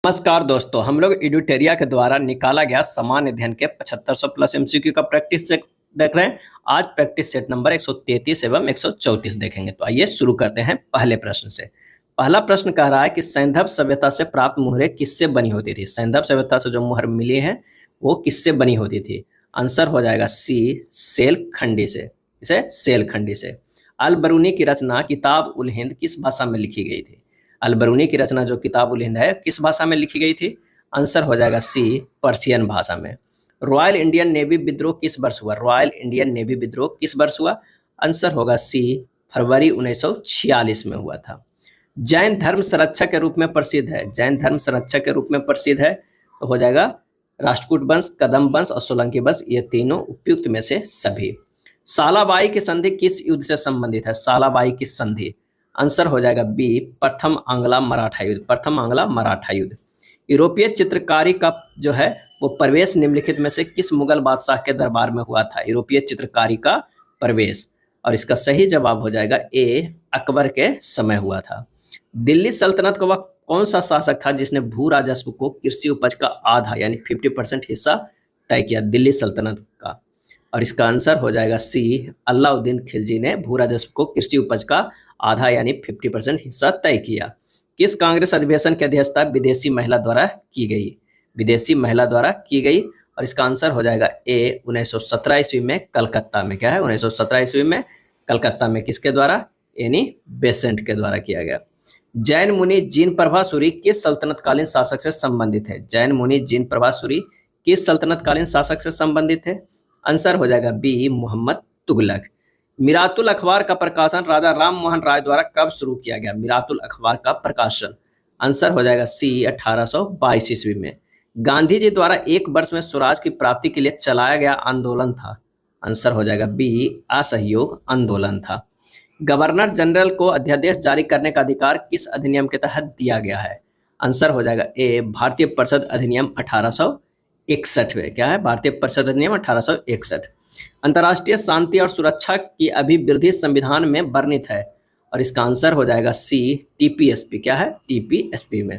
नमस्कार दोस्तों, हम लोग एडुटेरिया के द्वारा निकाला गया सामान्य अध्ययन के 7500 प्लस एमसीक्यू का प्रैक्टिस सेट देख रहे हैं। आज प्रैक्टिस सेट नंबर 133 एवं 134 देखेंगे। तो आइए शुरू करते हैं पहले प्रश्न से। पहला प्रश्न कह रहा है कि सैंधव सभ्यता से प्राप्त मुहरें किससे बनी होती थी। सैंधव सभ्यता से जो मुहर मिली है वो किससे बनी होती थी। आंसर हो जाएगा सी, सेल खंडी से। इसे सेल खंडी से। अल बरूनी की रचना किताब उल हिंद किस भाषा में लिखी गई थी। अल बरूनी की रचना जो किताब उल हिंद है किस भाषा में लिखी गई थी। आंसर हो जाएगा सी, पर्शियन भाषा में। रॉयल इंडियन नेवी विद्रोह किस वर्ष हुआ। रॉयल इंडियन नेवी विद्रोह किस वर्ष हुआ। आंसर होगा सी, फरवरी 1946 में हुआ था। जैन धर्म संरक्षक के रूप में प्रसिद्ध है। जैन धर्म संरक्षक के रूप में प्रसिद्ध है तो हो जाएगा राष्ट्रकूट वंश, कदम वंश और सोलंकी वंश, ये तीनों उपयुक्त में से सभी। सालाबाई की संधि किस युद्ध से संबंधित है। सालाबाई की संधि आंसर हो जाएगा बी, प्रथम आंग्ला मराठा युद्ध। प्रथम आंग्ला मराठा युद्ध। यूरोपीय चित्रकारी का जो है वो प्रवेश निम्नलिखित में से किस मुगल बादशाह के दरबार में हुआ था। यूरोपीय चित्रकारी का प्रवेश, और इसका सही जवाब हो जाएगा ए, अकबर के समय हुआ था। दिल्ली सल्तनत का वह कौन सा शासक था जिसने भू राजस्व को कृषि उपज का आधा यानी 50% हिस्सा तय किया। दिल्ली सल्तनत का, और इसका आंसर हो जाएगा सी, अलाउद्दीन खिलजी ने भू राजस्व को कृषि उपज का आधा यानी 50% हिस्सा तय किया। किस कांग्रेस अधिवेशन की अध्यक्षता विदेशी महिला द्वारा की गई। विदेशी महिला द्वारा की गई, और इसका आंसर हो जाएगा ए, 1917 ईस्वी में कलकत्ता में। क्या है, 1917 ईस्वी में कलकत्ता में किसके द्वारा, यानी बेसेंट के द्वारा किया गया। जैन मुनि जिन प्रभासुरी किस सल्तनतकालीन शासक से संबंधित है। जैन मुनि जिन प्रभासुरी किस सल्तनतकालीन शासक से संबंधित है। आंसर हो जाएगा बी, मोहम्मद तुगलक। मिरातुल अखबार का प्रकाशन राजा राम मोहन राय द्वारा कब शुरू किया गया। मिरातुल अखबार का प्रकाशन आंसर हो जाएगा सी, 1822 ईस्वी में। गांधी जी द्वारा एक वर्ष में स्वराज की प्राप्ति के लिए चलाया गया आंदोलन था। आंसर हो जाएगा बी, असहयोग आंदोलन था। गवर्नर जनरल को अध्यादेश जारी करने का अधिकार किस अधिनियम के तहत दिया गया है। आंसर हो जाएगा ए, भारतीय परिषद अधिनियम 1861 में। क्या है, भारतीय परिषद अधिनियम 1861। अंतर्राष्ट्रीय शांति और सुरक्षा की अभिवृद्धि संविधान में वर्णित है, और इसका आंसर हो जाएगा सी, टीपीएसपी। क्या है, टीपीएसपी में।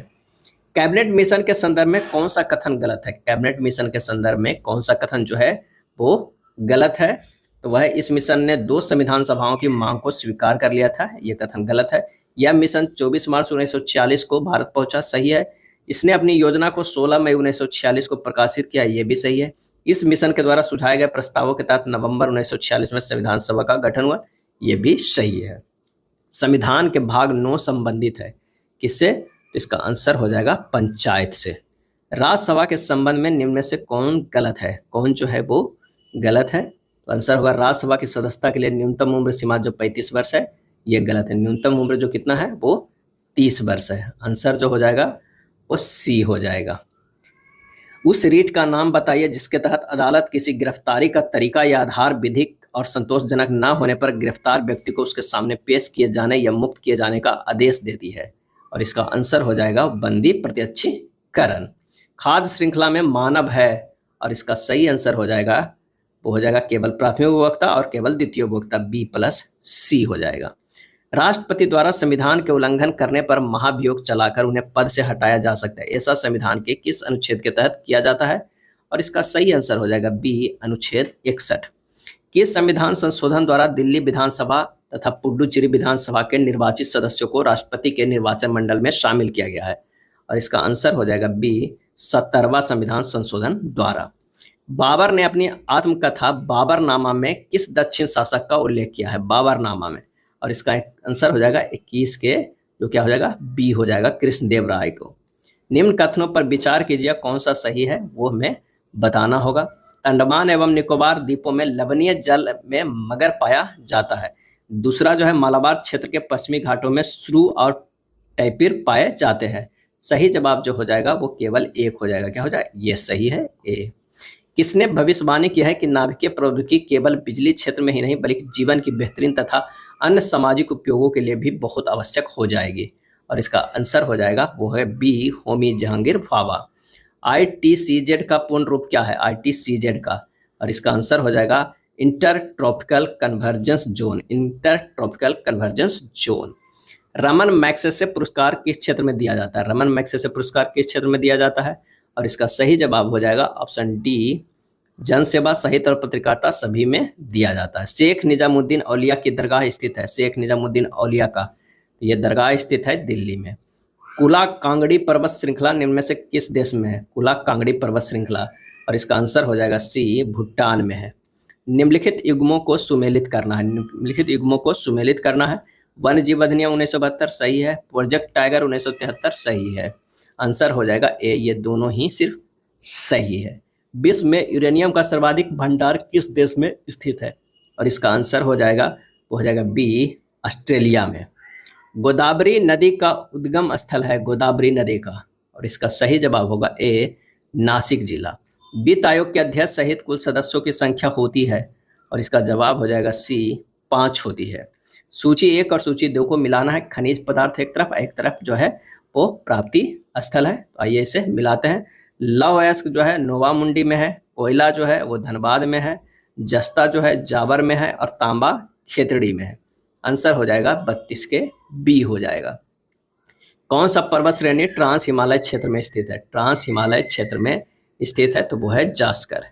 कैबिनेट मिशन के संदर्भ में कौन सा कथन गलत है। कैबिनेट मिशन के संदर्भ में कौन सा कथन जो है वो गलत है, तो वह इस मिशन ने 2 संविधान सभाओं की मांग को स्वीकार कर लिया था, यह कथन गलत है। यह मिशन 24 मार्च 1946 को भारत पहुंचा, सही है। इसने अपनी योजना को 16 मई 1946 को प्रकाशित किया, यह भी सही है। इस मिशन के द्वारा सुझाए गए प्रस्तावों के तहत नवंबर 1946 में संविधान सभा का गठन हुआ, यह भी सही है। संविधान के भाग 9 संबंधित है किससे, तो इसका आंसर हो जाएगा पंचायत से। राज्यसभा के संबंध में निम्न में से कौन गलत है। कौन जो है वो गलत है, तो आंसर होगा राज्यसभा की सदस्यता के लिए न्यूनतम उम्र सीमा जो 35 वर्ष है, ये गलत है। न्यूनतम उम्र जो कितना है वो 30 वर्ष है। आंसर जो हो जाएगा वो सी हो जाएगा। उस रीट का नाम बताइए जिसके तहत अदालत किसी गिरफ्तारी का तरीका या आधार विधिक और संतोषजनक न होने पर गिरफ्तार व्यक्ति को उसके सामने पेश किए जाने या मुक्त किए जाने का आदेश देती है, और इसका आंसर हो जाएगा बंदी प्रत्यक्षीकरण। खाद्य श्रृंखला में मानव है, और इसका सही आंसर हो जाएगा वो हो जाएगा केवल प्राथमिक उपभोक्ता और केवल द्वितीय उपभोक्ता, B+C हो जाएगा। राष्ट्रपति द्वारा संविधान के उल्लंघन करने पर महाभियोग चलाकर उन्हें पद से हटाया जा सकता है, ऐसा संविधान के किस अनुच्छेद के तहत किया जाता है, और इसका सही आंसर हो जाएगा बी, अनुच्छेद 61। किस संविधान संशोधन द्वारा दिल्ली विधानसभा तथा पुडुचेरी विधानसभा के निर्वाचित सदस्यों को राष्ट्रपति के निर्वाचन मंडल में शामिल किया गया है, और इसका आंसर हो जाएगा बी, 70वां संविधान संशोधन द्वारा। बाबर ने अपनी आत्मकथा बाबरनामा में किस दक्षिण शासक का उल्लेख किया है। बाबरनामा में, और इसका आंसर हो जाएगा 21 के, जो क्या हो जाएगा बी हो जाएगा, कृष्णदेव राय को। निम्न कथनों पर विचार कीजिए कौन सा सही है, वो हमें बताना होगा। अंडमान एवं निकोबार द्वीपों में लवणीय जल में मगर पाया जाता है। दूसरा जो है मालाबार क्षेत्र के पश्चिमी घाटों में श्रू और टैपिर पाए जाते हैं। सही जवाब जो हो जाएगा वो केवल 1 हो जाएगा। क्या हो जाएगा, ये सही है, ए। किसने भविष्यवाणी की है कि नाभिकीय प्रौद्योगिकी केवल बिजली क्षेत्र में ही नहीं बल्कि जीवन की बेहतरीन तथा अन्य सामाजिक उपयोगों के लिए भी बहुत आवश्यक हो जाएगी, और इसका आंसर हो जाएगा वो है बी, होमी जहांगीर भाभा। ITCZ का पूर्ण रूप क्या है, ITCZ का, और इसका आंसर हो जाएगा inter tropical convergence zone. Inter tropical convergence zone. Raman Magsaysay पुरस्कार किस क्षेत्र में दिया जाता है? रमन मैग्सेसे पुरस्कार किस क्षेत्र में दिया जाता है? और इसका सही जवाब हो जाएगा ऑप्शन डी, जन सेवा, साहित्य और पत्रकारिता सभी में दिया जाता है। शेख निजामुद्दीन औलिया की दरगाह स्थित है, शेख निजामुद्दीन औलिया का ये दरगाह स्थित है दिल्ली में। कुला कांगड़ी पर्वत श्रृंखला निम्न में से किस देश में है? कुला कांगड़ी पर्वत श्रृंखला, और इसका आंसर हो जाएगा सी, भूटान में है। निम्नलिखित युग्मों को सुमेलित करना है, निम्नलिखित युग्मों को सुमेलित करना है। वन्य जीव अधिनियम 1972 सही है, प्रोजेक्ट टाइगर 1973 सही है। आंसर हो जाएगा ए, ये दोनों ही सिर्फ सही है। विश्व में यूरेनियम का सर्वाधिक भंडार किस देश में स्थित है? और इसका आंसर हो जाएगा, वो हो जाएगा बी, ऑस्ट्रेलिया में। गोदावरी नदी का उद्गम स्थल है, गोदावरी नदी का, और इसका सही जवाब होगा ए, नासिक जिला। वित्त आयोग के अध्यक्ष सहित कुल सदस्यों की संख्या होती है, और इसका जवाब हो जाएगा सी, 5 होती है। सूची 1 और सूची 2 को मिलाना है, खनिज पदार्थ एक तरफ जो है वो प्राप्ति स्थल है, तो आइए इसे मिलाते हैं। लौह अयस्क जो है नोवामुंडी में है, कोयला जो है वो धनबाद में है, जस्ता जो है जावर में है, और तांबा खेतड़ी में है। आंसर हो जाएगा 32 के बी हो जाएगा। कौन सा पर्वत श्रेणी ट्रांस हिमालय क्षेत्र में स्थित है? ट्रांस हिमालय क्षेत्र में स्थित है, तो वो है जास्कर।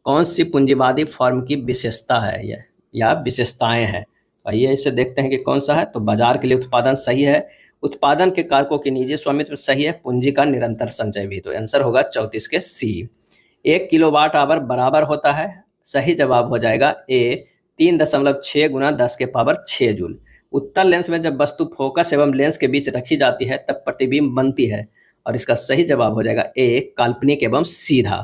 कौन सी पूंजीवादी फॉर्म की विशेषता है या विशेषताएं हैं? आइए इसे देखते हैं कि कौन सा है। तो बाजार के लिए उत्पादन सही है, उत्पादन के कारकों की निजी स्वामित्व सही है, पूंजी का निरंतर संचय भी। तो आंसर होगा 34 के सी। 1 किलोवाट आवर बराबर होता है, सही जवाब हो जाएगा ए, 3.6 गुना 10 के पावर 6 जूल। उत्तल लेंस में जब वस्तु फोकस एवं लेंस के बीच रखी जाती है तब प्रतिबिंब बनती है, और इसका सही जवाब हो जाएगा ए, काल्पनिक एवं सीधा।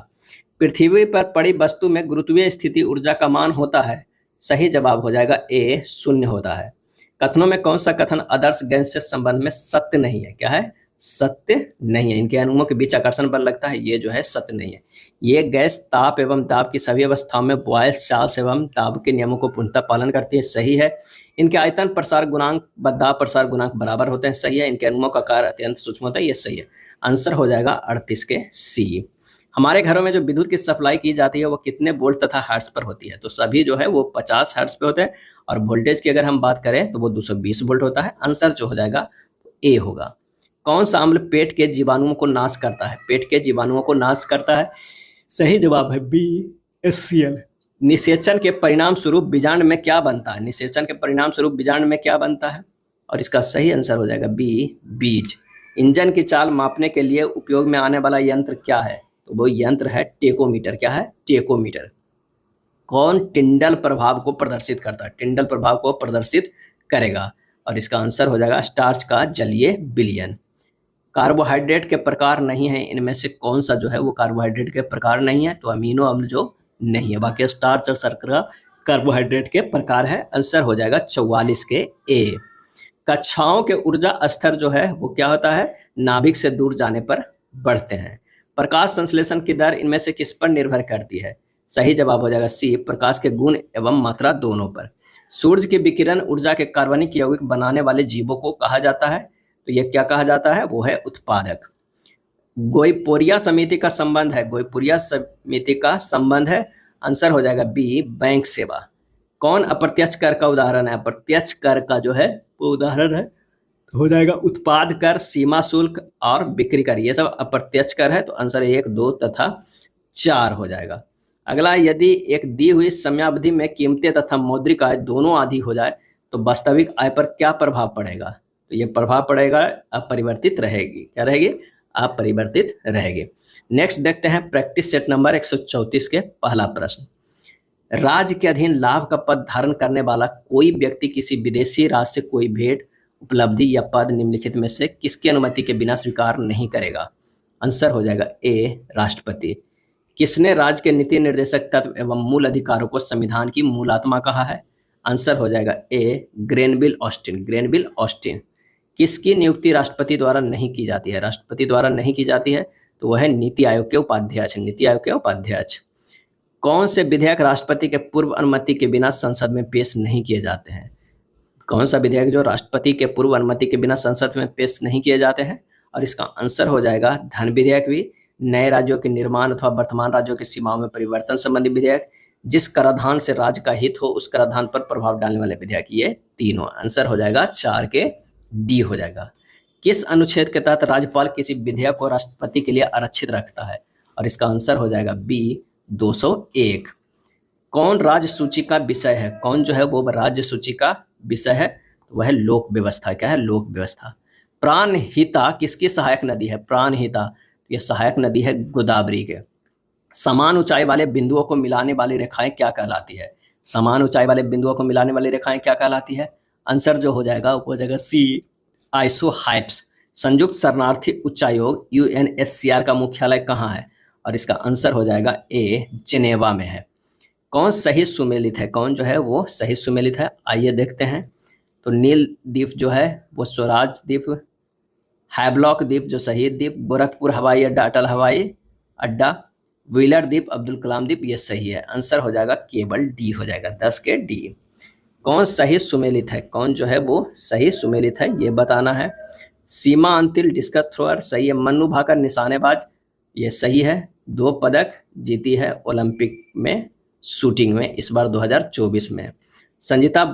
पृथ्वी पर पड़ी वस्तु में गुरुत्वीय स्थिति ऊर्जा का मान होता है, सही जवाब हो जाएगा ए, 0 होता है। कथनों में कौन सा कथन आदर्श गैस से संबंध में सत्य नहीं है? क्या है? सत्य नहीं है। इनके अणुओं के बीच आकर्षण बल लगता है, ये जो है सत्य नहीं है। ये गैस ताप एवं दाब की सभी अवस्थाओं में बॉयल्स चार्ल्स एवं दाब के नियमों को पूर्णतः पालन करती है, सही है। इनके आयतन प्रसार गुणांक व दाब प्रसार गुणांक बराबर होते हैं, सही है। इनके अणुओं का आकार अत्यंत सूक्ष्म होता है, ये सही है। आंसर हो जाएगा 38 के सी। हमारे घरों में जो विद्युत की सप्लाई की जाती है वो कितने वोल्ट तथा हर्ट्ज पर होती है? तो सभी जो है वो 50 हर्ट्ज पे होते हैं, और वोल्टेज की अगर हम बात करें तो वो 220 वोल्ट होता है। आंसर जो हो जाएगा ए होगा। कौन सा अम्ल पेट के जीवाणुओं को नाश करता है? पेट के जीवाणुओं को नाश करता है, सही जवाब है बी, HCl। निषेचन के परिणाम स्वरूप बीजांड में क्या बनता है? निषेचन के परिणाम स्वरूप बीजांड में क्या बनता है? और इसका सही आंसर हो जाएगा बी, बीज। इंजन की चाल मापने के लिए उपयोग में आने वाला यंत्र क्या है? तो वो यंत्र है टेकोमीटर। क्या है? टेकोमीटर। कौन टिंडल प्रभाव को प्रदर्शित करता है? टिंडल प्रभाव को प्रदर्शित करेगा, और इसका आंसर हो जाएगा स्टार्च का जलीय विलयन। कार्बोहाइड्रेट के प्रकार नहीं है, इनमें से कौन सा जो है वो कार्बोहाइड्रेट के प्रकार नहीं है? तो अमीनो अम्ल जो नहीं है, बाकी स्टार्च और शर्करा कार्बोहाइड्रेट के प्रकार है। आंसर हो जाएगा 44 के ए। कक्षाओं के ऊर्जा स्तर जो है वो क्या होता है? नाभिक से दूर जाने पर बढ़ते हैं। प्रकाश संश्लेषण की दर इनमें से किस पर निर्भर करती है? सही जवाब हो जाएगा सी, प्रकाश के गुण एवं मात्रा दोनों पर। सूर्य की विकिरण ऊर्जा के कार्बनिक यौगिक बनाने वाले जीवों को कहा जाता है, तो यह क्या कहा जाता है? वो है उत्पादक। गोइपोरिया समिति का संबंध है, गोइपोरिया समिति का संबंध है। आंसर हो जाएगा बी, बैंक सेवा। कौन अप्रत्यक्ष कर का उदाहरण है? अप्रत्यक्ष कर का जो है वो उदाहरण है, तो हो जाएगा उत्पाद कर, सीमा शुल्क और बिक्री कर, ये सब अप्रत्यक्ष कर है। तो आंसर 1, 2 तथा 4 हो जाएगा। अगला, यदि एक दी हुई समयावधि में कीमतें तथा मौद्रिक आय दोनों आधी हो जाए तो वास्तविक आय पर क्या प्रभाव पड़ेगा? तो ये प्रभाव पड़ेगा अपरिवर्तित रहेगी। क्या रहेगी? अपरिवर्तित रहेगी। नेक्स्ट देखते हैं प्रैक्टिस सेट नंबर 134 के पहला प्रश्न। राज्य के अधीन लाभ का पद धारण करने वाला कोई व्यक्ति किसी विदेशी राज्य से कोई भेंट, उपलब्धि या पद निम्नलिखित में से किसकी अनुमति के बिना स्वीकार नहीं करेगा? आंसर हो जाएगा ए, राष्ट्रपति। किसने राज्य के नीति निर्देशक तत्व एवं मूल अधिकारों को संविधान की मूल आत्मा कहा है? आंसर हो जाएगा ए, ग्रेनविल ऑस्टिन। Granville Austin. किसकी नियुक्ति राष्ट्रपति द्वारा नहीं की जाती है? राष्ट्रपति द्वारा नहीं की जाती है, तो वह है नीति आयोग के उपाध्यक्ष। नीति आयोग के उपाध्यक्ष। कौन से विधेयक राष्ट्रपति के पूर्व अनुमति के बिना संसद में पेश नहीं किए जाते हैं? कौन सा विधेयक जो राष्ट्रपति के पूर्व अनुमति के बिना संसद में पेश नहीं किए जाते हैं? और इसका आंसर हो जाएगा धन विधेयक भी, नए राज्यों के निर्माण अथवा वर्तमान राज्यों की सीमाओं में परिवर्तन संबंधी विधेयक, जिस कराधान से राज्य का हित हो उस कराधान पर प्रभाव डालने वाले विधेयक, ये तीनों। आंसर हो जाएगा 4 के डी हो जाएगा। किस अनुच्छेद के तहत राज्यपाल किसी विधेयक को राष्ट्रपति के लिए आरक्षित रखता है? और इसका आंसर हो जाएगा बी 201। कौन राज्य सूची का विषय है? कौन जो है वो राज्य सूची का विषय है? तो वह लोक व्यवस्था। क्या है? लोक व्यवस्था। प्राणहिता किसकी सहायक नदी है? प्राणहिता ये सहायक नदी है गोदावरी के। समान ऊंचाई वाले बिंदुओं को मिलाने वाली रेखाएं क्या कहलाती है? समान ऊंचाई वाले बिंदुओं को मिलाने वाली रेखाएं क्या कहलाती है? आंसर जो हो जाएगा वो हो जाएगा सी आइसोहाइप्स। संयुक्त शरणार्थी उच्चायोग यूएनएचसीआर का मुख्यालय कहाँ है? और इसका आंसर हो जाएगा ए जिनेवा में है। कौन सही सुमेलित है? कौन जो है वो सही सुमेलित है? आइए देखते हैं। तो नील द्वीप जो है वो स्वराज द्वीप, हैवलॉक द्वीप जो शहीद द्वीप, गोरखपुर हवाई अड्डा अटल हवाई अड्डा, व्हीलर द्वीप अब्दुल कलाम द्वीप, ये सही है। आंसर हो जाएगा केवल डी हो जाएगा, 10 के डी। कौन सही सुमेलित है? कौन जो है वो सही सुमेलित है ये बताना है। सीमा अंतिल डिस्कस थ्रोअर सही है। मन्नू भाकर निशानेबाज ये सही है। 2 पदक जीती है ओलंपिक में शूटिंग में इस बार 2024 में। संजीता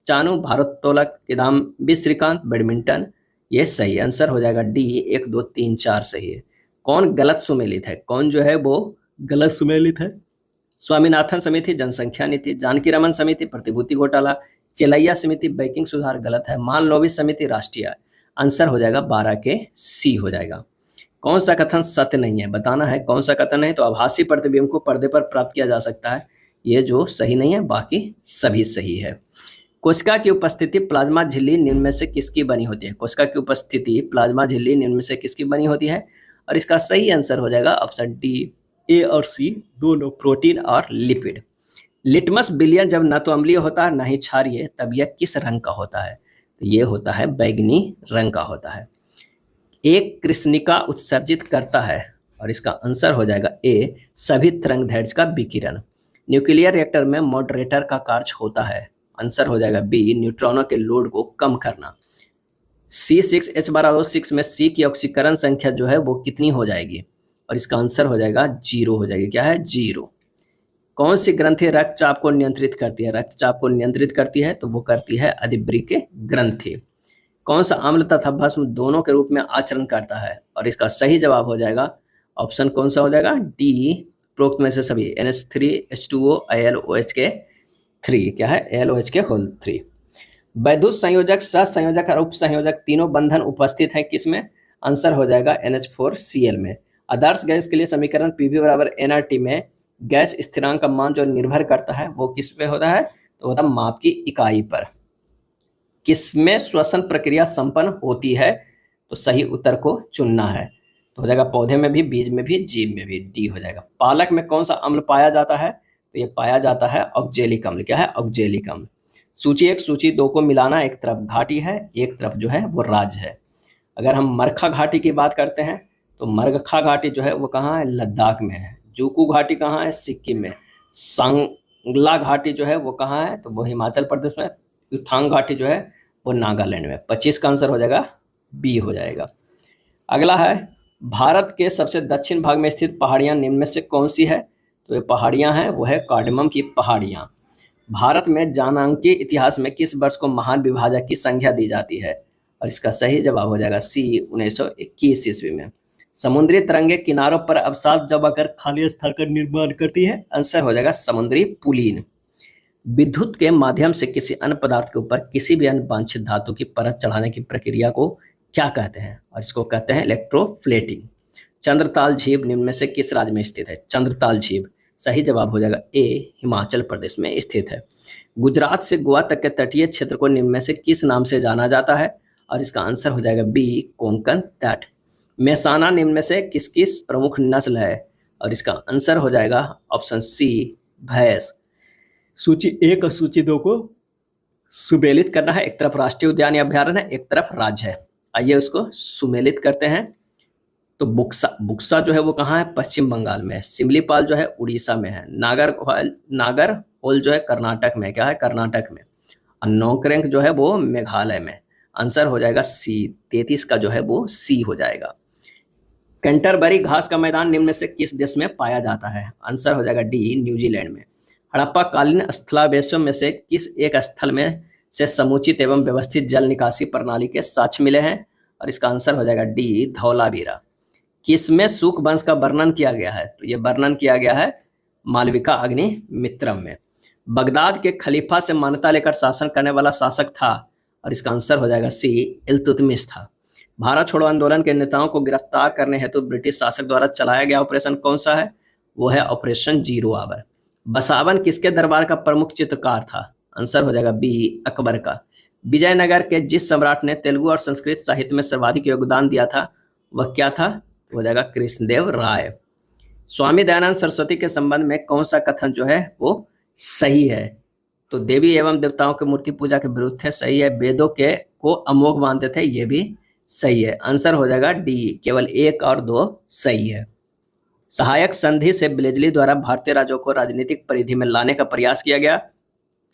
चानू भारोत्तोलक, किदाम्बी श्रीकांत बैडमिंटन, ये सही। आंसर हो जाएगा डी 1 2 3 4 सही है। कौन गलत सुमेलित है? कौन जो है वो गलत सुमेलित है? स्वामीनाथन समिति जनसंख्या नीति, जानकी रमन समिति प्रतिभूति घोटाला, चेलैया समिति बैंकिंग सुधार, गलत है। मानलोविस समिति राष्ट्रीय। आंसर हो जाएगा 12 के सी हो जाएगा। कौन सा कथन सत्य नहीं है? बताना है कौन सा कथन है। तो आभासी प्रतिबिंब को पर्दे पर प्राप्त किया जा सकता है, ये जो सही नहीं है, बाकी सभी सही है। कोशिका की उपस्थिति प्लाज्मा झिल्ली निम्न में से किसकी बनी होती है? कोशिका की उपस्थिति प्लाज्मा झिल्ली निम्न में से किसकी बनी होती है? और इसका सही आंसर हो जाएगा ऑप्शन डी, ए और सी दोनों, प्रोटीन और लिपिड। लिटमस विलियन जब न तो अम्लीय होता है न ही क्षारीय, तब यह किस रंग का होता है? तो ये होता है बैंगनी रंग का होता है। एक कृष्णिका उत्सर्जित करता है, और इसका आंसर हो जाएगा ए सभी तरंगदैर्ध्य का विकिरण। न्यूक्लियर रिएक्टर में मॉडरेटर का कार्य होता है, आंसर हो जाएगा बी न्यूट्रॉनों के लोड को कम करना। C6H12O6 में C की ऑक्सीकरण संख्या जो है वो कितनी हो जाएगी? और इसका आंसर हो जाएगा 0 हो जाएगी। क्या है? 0। कौन सी ग्रंथि रक्तचाप को नियंत्रित करती है? रक्तचाप को नियंत्रित करती है तो वो करती है अधिवृक्क ग्रंथि। कौन सा अम्ल तथा भस्म दोनों के रूप में आचरण करता है? और इसका सही जवाब हो जाएगा ऑप्शन कौन सा हो जाएगा? डी प्रोक्त में से सभी, NH3H2O AlOH के 3। क्या है? AlOH के होल 3। वैद्युत संयोजक, सहसंयोजक और उपसंयोजक तीनों बंधन उपस्थित है किसमें? आंसर हो जाएगा NH4Cl में। आदर्श गैस के लिए समीकरण PV बराबर nRT में गैस स्थिरांक का मान जो निर्भर करता है वो किस पे होता है? तो होता है माप की इकाई पर। किसमें श्वसन प्रक्रिया संपन्न होती है? तो सही उत्तर को चुनना है। तो हो जाएगा पौधे में भी, बीज में भी, जीव में भी, डी हो जाएगा। पालक में कौन सा अम्ल पाया जाता है? तो ये पाया जाता है ऑक्जेलिक अम्ल। क्या है? ऑक्जेलिक अम्ल। सूची 1 सूची 2 को मिलाना, एक तरफ घाटी है, एक तरफ जो है वो राज्य है। अगर हम मरखा घाटी की बात करते हैं तो मरखा घाटी जो है वो कहाँ है? लद्दाख में है। जूकू घाटी कहाँ है? सिक्किम में। सांगला घाटी जो है वो कहाँ है? तो वो हिमाचल प्रदेश में। युथांग घाटी जो है वो नागालैंड में। 25 का आंसर हो जाएगा बी हो जाएगा। अगला है भारत के सबसे दक्षिण भाग में स्थित पहाड़ियां निम्न में से कौन सी है? तो ये पहाड़ियां हैं वो है कार्डमम की पहाड़ियां। भारत में जनांकीय इतिहास में किस वर्ष को महान विभाजक की संख्या दी जाती है? और इसका सही जवाब हो जाएगा सी 1921 ईस्वी में। समुद्री तरंगे किनारों पर अवसाद जमा कर खाली स्थल का निर्माण करती है, आंसर हो जाएगा समुद्री पुलीन। विद्युत के माध्यम से किसी अन्य पदार्थ के ऊपर किसी भी अन्य वांछित धातु की परत चढ़ाने की प्रक्रिया को क्या कहते हैं? और इसको कहते हैं इलेक्ट्रोप्लेटिंग। चंद्रताल झील निम्न में से किस राज्य में स्थित है? चंद्रताल झील सही जवाब हो जाएगा ए हिमाचल प्रदेश में स्थित है। गुजरात से गोवा तक के तटीय क्षेत्र को निम्न में से किस नाम से जाना जाता है? और इसका आंसर हो जाएगा बी कोंकण तट। मेहसाना निम्न में से किस किस प्रमुख नस्ल है? और इसका आंसर हो जाएगा ऑप्शन सी भैंस। सूची 1 और सूची 2 को सुमेलित करना है, एक तरफ राष्ट्रीय उद्यान या अभ्यारण्य है, एक तरफ राज्य है। आइए उसको सुमेलित करते हैं। तो बुक्सा जो है वो कहाँ है? पश्चिम बंगाल में है। सिमलीपाल जो है उड़ीसा में है। नागरहोल जो है कर्नाटक में। क्या है? कर्नाटक में। और नौकरेंक जो है वो मेघालय में। आंसर हो जाएगा सी 33 का जो है वो सी हो जाएगा। कैंटरबरी घास का मैदान निम्न में से किस देश में पाया जाता है? आंसर हो जाएगा डी न्यूजीलैंड में। हड़प्पा कालीन स्थलावेशों में से किस एक स्थल में से समुचित एवं व्यवस्थित जल निकासी प्रणाली के साक्ष्य मिले हैं? और इसका आंसर हो जाएगा डी, धौलावीरा। किसमें शुक वंश का वर्णन किया गया है? तो ये वर्णन किया गया है मालविका अग्निमित्रम में। बगदाद के खलीफा से मान्यता लेकर शासन करने वाला शासक था? और इसका आंसर हो जाएगा सी, इल्तुतमिश था। भारत छोड़ो आंदोलन के नेताओं को गिरफ्तार करने हेतु ब्रिटिश शासक द्वारा चलाया गया ऑपरेशन कौन सा है? वो है ऑपरेशन जीरो आवर। बसावन किसके दरबार का प्रमुख चित्रकार था? आंसर हो जाएगा बी, अकबर का। विजयनगर के जिस सम्राट ने तेलुगु और संस्कृत साहित्य में सर्वाधिक योगदान दिया था वह क्या था? हो जाएगा कृष्णदेव राय। स्वामी दयानंद सरस्वती के संबंध में कौन सा कथन जो है वो सही है? तो देवी एवं देवताओं के मूर्ति पूजा के विरुद्ध थे, सही है। वेदों के को अमोघ मानते थे, ये भी सही है। आंसर हो जाएगा डी, केवल 1 और 2 सही है। सहायक संधि से ब्लेजली द्वारा भारतीय राज्यों को राजनीतिक परिधि में लाने का प्रयास किया गया।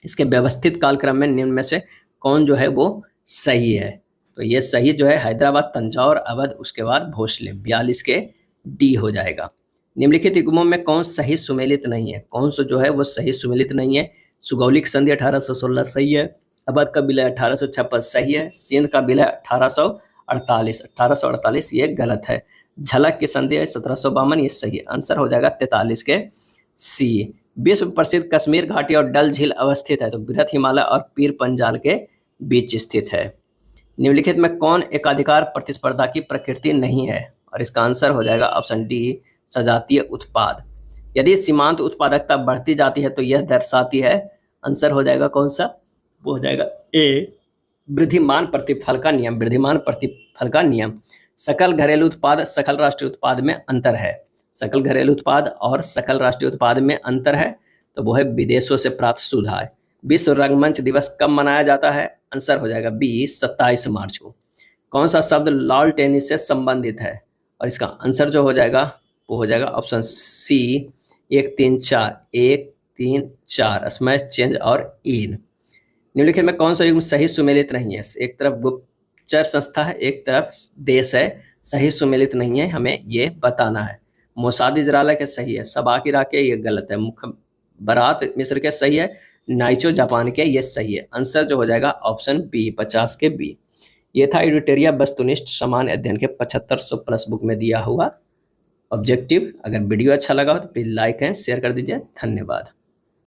इसके व्यवस्थित कालक्रम में निम्न में से कौन जो है वो सही है? तो ये सही जो है हैदराबाद, तंजौर, अवध, उसके बाद भोसले, 42 के डी हो जाएगा। निम्नलिखित युग्मों में कौन सही सुमेलित नहीं है? कौन सा जो है वो सही सुमेलित नहीं है? सुगौलिक संधि 1816 सही है, अवध का विलय 1856 सही है, सिंध का विलय 1848 ये गलत है, झलक की संधि है 1752 ये सही है। आंसर हो जाएगा 43 के सी। विश्व प्रसिद्ध कश्मीर घाटी और डल झील अवस्थित है? तो बृहत हिमालय और पीर पंजाल के बीच स्थित है। निम्नलिखित में कौन एकाधिकार प्रतिस्पर्धा की प्रकृति नहीं है? और इसका आंसर हो जाएगा ऑप्शन डी, सजातीय उत्पाद। यदि सीमांत उत्पादकता बढ़ती जाती है तो यह दर्शाती है, आंसर हो जाएगा कौन सा? वो हो जाएगा ए, वृद्धिमान प्रतिफल का नियम। वृद्धिमान प्रतिफल का नियम। सकल घरेलू उत्पाद सकल राष्ट्रीय उत्पाद में अंतर है। सकल घरेलू उत्पाद और सकल राष्ट्रीय उत्पाद में अंतर है, तो वो है विदेशों से प्राप्त सुधार। विश्व रंगमंच दिवस कब मनाया जाता है? आंसर हो जाएगा बी, 27 मार्च को। कौन सा शब्द लॉन टेनिस से संबंधित है? और इसका आंसर जो हो जाएगा वो हो जाएगा ऑप्शन सी, 1-3-4 स्मैश, चेंज और इन। निम्नलिखित में कौन सा युग्म सही सुमेलित नहीं है? एक तरफ गुप्तचर संस्था है, एक तरफ देश है, सही सुमेलित नहीं है, हमें ये बताना है। मोसाद इजराइल के सही है, सबाक इराक के ये गलत है, मुखबरात मिस्र के सही है, नाइचो जापान के ये सही है। आंसर जो हो जाएगा ऑप्शन बी, 50 के बी। ये था एडिटोरिया वस्तुनिष्ठ सामान्य अध्ययन के 7500 प्लस बुक में दिया हुआ ऑब्जेक्टिव। अगर वीडियो अच्छा लगा हो तो प्लीज लाइक एंड शेयर कर दीजिए। धन्यवाद।